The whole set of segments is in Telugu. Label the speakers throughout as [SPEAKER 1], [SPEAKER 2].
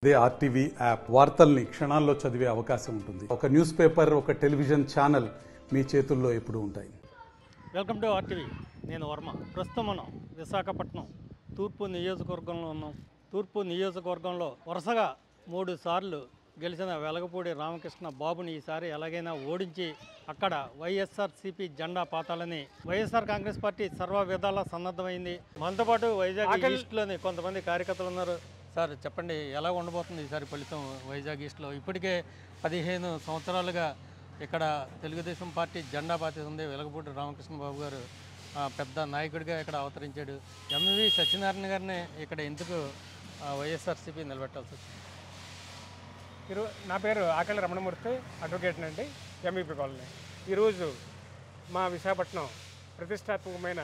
[SPEAKER 1] ఇదే ఆర్టీవీ యాప్ వార్తల్ని క్షణాల్లో చదివే అవకాశం ఉంటుంది. ఒక న్యూస్ పేపర్, ఒక టెలివిజన్ ఛానల్ మీ చేతుల్లో ఎప్పుడూ ఉంటాయి.
[SPEAKER 2] Welcome to RTV. నేను వర్మ. ప్రస్తుతం మనం విశాఖపట్నం తూర్పు నియోజకవర్గంలో ఉన్నాం. తూర్పు నియోజకవర్గంలో వరుసగా 3 సార్లు గెలిచిన వెలగపూడి రామకృష్ణ బాబుని ఈసారి ఎలాగైనా ఓడించి అక్కడ వైఎస్ఆర్సీపీ జెండా పాతాలని వైఎస్ఆర్ కాంగ్రెస్ పార్టీ సర్వ విధాలా సన్నద్ధమైంది. మనతో పాటు వైజాగ్ ఈస్ట్లోని కొంతమంది కార్యకర్తలు ఉన్నారు. సార్ చెప్పండి, ఎలా ఉండబోతుంది ఈసారి ఫలితం వైజాగ్ ఈస్ట్లో? ఇప్పటికే 15 సంవత్సరాలుగా ఇక్కడ తెలుగుదేశం పార్టీ జెండా పాతిస్తుంది. వెలగపూడి రామకృష్ణ బాబు గారు పెద్ద నాయకుడిగా ఇక్కడ అవతరించాడు. ఎంవి సత్యనారాయణ గారిని ఇక్కడ ఎందుకు వైఎస్ఆర్సీపీ నిలబెట్టాల్సి వచ్చింది?
[SPEAKER 3] నా పేరు ఆకళ్ళ రమణమూర్తి, అడ్వకేట్ అండి, ఎంఈపీ కాలనీ. ఈరోజు మా విశాఖపట్నం ప్రతిష్టాత్మకమైన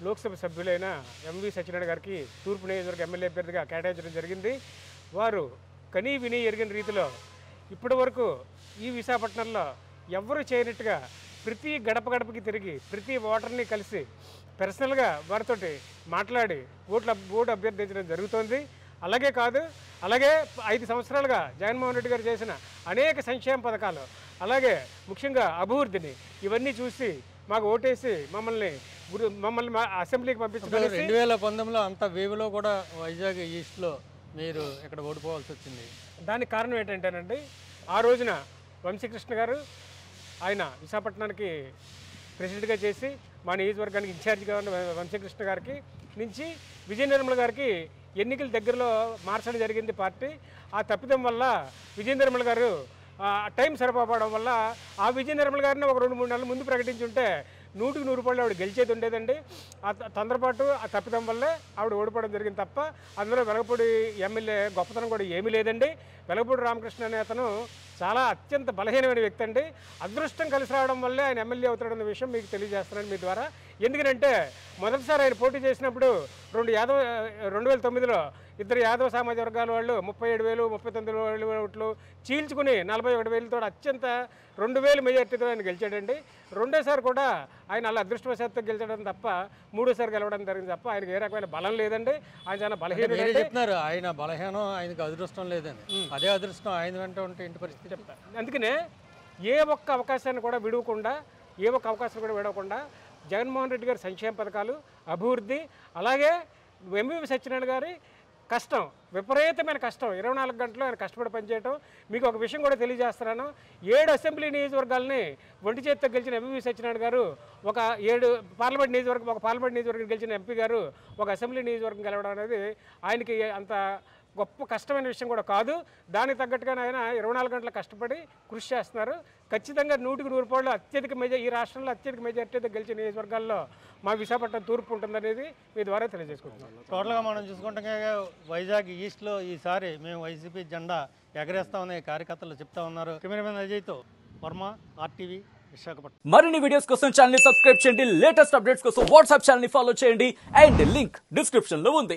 [SPEAKER 3] లోక్సభ సభ్యులైన ఎంవి సత్యనారాయణ గారికి తూర్పు నియోజకవర్గ ఎమ్మెల్యే అభ్యర్థిగా కేటాయించడం జరిగింది. వారు కనీ విని ఎరిగిన రీతిలో ఇప్పటి వరకు ఈ విశాఖపట్నంలో ఎవరు చేయనట్టుగా ప్రతి గడప గడపకి తిరిగి ప్రతి ఓటర్ని కలిసి పర్సనల్గా వారితోటి మాట్లాడి ఓటు అభ్యర్థించడం జరుగుతోంది. అలాగే కాదు, అలాగే 5 సంవత్సరాలుగా జగన్మోహన్ రెడ్డి గారు చేసిన అనేక సంక్షేమ పథకాలు, అలాగే ముఖ్యంగా అభివృద్ధిని ఇవన్నీ చూసి మాకు ఓటేసి మమ్మల్ని అసెంబ్లీకి పంపించడం.
[SPEAKER 2] 2019లో అంత వేవ్లో కూడా వైజాగ్ ఈస్ట్లో మీరు ఇక్కడ ఓడిపోవాల్సి వచ్చింది.
[SPEAKER 3] దానికి కారణం ఏంటంటేనండి, ఆ రోజున వంశీకృష్ణ గారు ఆయన విశాఖపట్నానికి ప్రెసిడెంట్గా చేసి మా నియోజకవర్గానికి ఇన్ఛార్జిగా ఉన్న వంశీకృష్ణ గారికి నుంచి విజయ నిర్మల గారికి ఎన్నికల దగ్గరలో మార్చడం జరిగింది పార్టీ. ఆ తప్పిదం వల్ల విజయ నిర్మల గారు టైం సరిపోవడం వల్ల ఆ విజయ నిర్మల గారిని ఒక 2-3 నెలల ముందు ప్రకటించుంటే 100కి 100 రూపాయలు ఆవిడ గెలిచేది ఉండేదండి. ఆ తొందరపాటు ఆ తప్పిదం వల్లే ఆవిడ ఓడిపోవడం జరిగింది తప్ప అందులో వెలగపూడి ఎమ్మెల్యే గొప్పతనం కూడా ఏమీ లేదండి. వెలగపూడి రామకృష్ణ అనే అతను చాలా అత్యంత బలహీనమైన వ్యక్తి అండి. అదృష్టం కలిసి రావడం వల్లే ఆయన ఎమ్మెల్యే అవుతాడన్న విషయం మీకు తెలియజేస్తున్నాను మీ ద్వారా. ఎందుకంటే మొదటిసారి ఆయన పోటీ చేసినప్పుడు 2009లో 2 యాదవ సామాజిక వర్గాల వాళ్ళు 37,000, 39,000 ఓట్లు చీల్చుకుని 41,000తో అత్యంత 2,000 మెజార్టీతో ఆయన గెలిచాడండి. రెండోసారి కూడా ఆయన అలా అదృష్టవశాత్తు గెలిచడం తప్ప మూడోసారి గెలవడం జరిగింది తప్ప ఆయనకి ఏ రకమైన బలం లేదండి. ఆయన చాలా బలహీన
[SPEAKER 2] చెప్తున్నారు. ఆయన బలహీనం, ఆయనకు అదృష్టం లేదని. అదే అదృష్టం ఆయన వెంట ఉంటే ఇంటి పరిస్థితి చెప్తారు.
[SPEAKER 3] అందుకనే ఏ ఒక్క అవకాశాన్ని కూడా విడవకుండా జగన్మోహన్ రెడ్డి గారి సంక్షేమ పథకాలు, అభివృద్ధి, అలాగే ఎంవి సత్యనారాయణ గారి కష్టం, విపరీతమైన కష్టం, 24 గంటలు ఆయన కష్టపడి పనిచేయటం. మీకు ఒక విషయం కూడా తెలియజేస్తున్నాను. 7 అసెంబ్లీ నియోజకవర్గాలని ఒంటి చేతితో గెలిచిన ఎంవి సత్యనారాయణ గారు, ఒక 7 పార్లమెంట్ నియోజకవర్గం గెలిచిన ఎంపీ గారు ఒక అసెంబ్లీ నియోజకవర్గం గెలవడం అనేది ఆయనకి అంత గొప్ప కష్టమైన విషయం కూడా కాదు. దానికి తగ్గట్టుగానే ఆయన 24 గంటలు కష్టపడి కృషి చేస్తున్నారు. ఖచ్చితంగా 100కి 100 రూపాయలు ఈ రాష్ట్రంలో అత్యధిక మెజార్టీతో గెలిచిన నియోజకవర్గాల్లో మా విశాఖపట్నం తూర్పు ఉంటుందనేది మీ ద్వారా తెలియజేసుకుంటున్నాను.
[SPEAKER 2] టోటల్గా మనం చూసుకుంటే వైజాగ్ ఈస్ట్లో ఈసారి మేము వైసీపీ జెండా ఎగరేస్తామని కార్యకర్తలు చెప్తా ఉన్నారు. కెమెరామెన్ అజయ్తో వర్మ, ఆర్టీవీ, విశాఖపట్నం.
[SPEAKER 4] మరిన్ని వీడియోస్ కోసం ఛానల్ ని సబ్స్క్రైబ్ చేయండి. లేటెస్ట్ అప్డేట్స్ కోసం వాట్సాప్ ఛానల్ ని ఫాలో చేయండి. అండ్ లింక్ డిస్క్రిప్షన్ లో ఉంది.